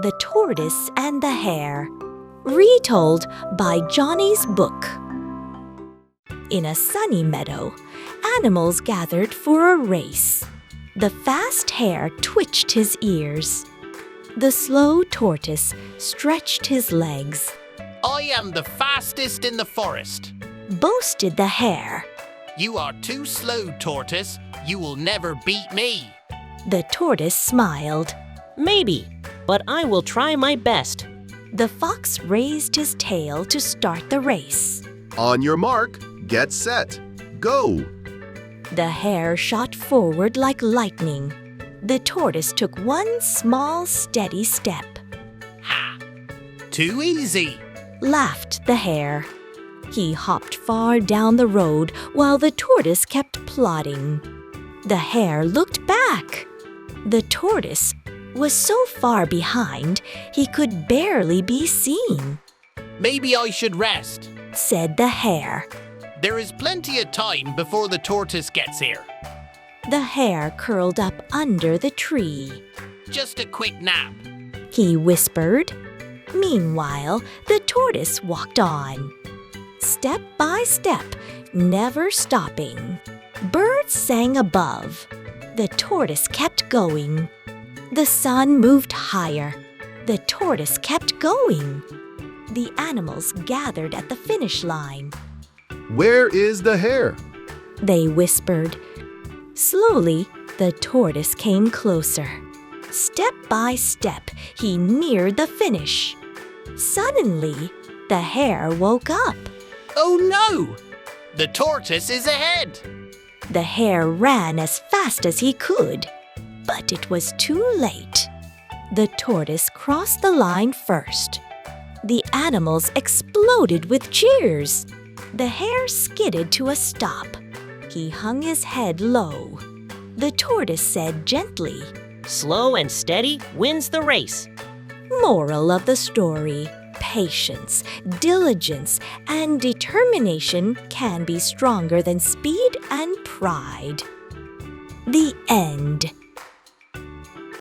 The Tortoise and the Hare. Retold by Johnny's book. In a sunny meadow, animals gathered for a race. The fast hare twitched his ears. The slow tortoise stretched his legs. I am the fastest in the forest. Boasted the hare. You are too slow, Tortoise. You will never beat me. The tortoise smiled. Maybe, but I will try my best. The fox raised his tail to start the race. On your mark, get set, go! The hare shot forward like lightning. The tortoise took one small, steady step. Ha! Too easy. Laughed the hare. He hopped far down the road while the tortoise kept plodding. The hare looked back. The tortoise was so far behind he could barely be seen. Maybe I should rest, said the hare. There is plenty of time before the tortoise gets here. The hare curled up under the tree. Just a quick nap. He whispered. Meanwhile, the tortoise walked on. Step by step, never stopping. Birds sang above. The tortoise kept going. The sun moved higher. The tortoise kept going. The animals gathered at the finish line. Where is the hare? They whispered. Slowly, the tortoise came closer. Step by step, he neared the finish. Suddenly, the hare woke up. Oh no! The tortoise is ahead! The hare ran as fast as he could, but it was too late. The tortoise crossed the line first. The animals exploded with cheers. The hare skidded to a stop. He hung his head low. The tortoise said gently, Slow and steady wins the race. Moral of the story: patience, diligence, and determination can be stronger than speed and pride. The end.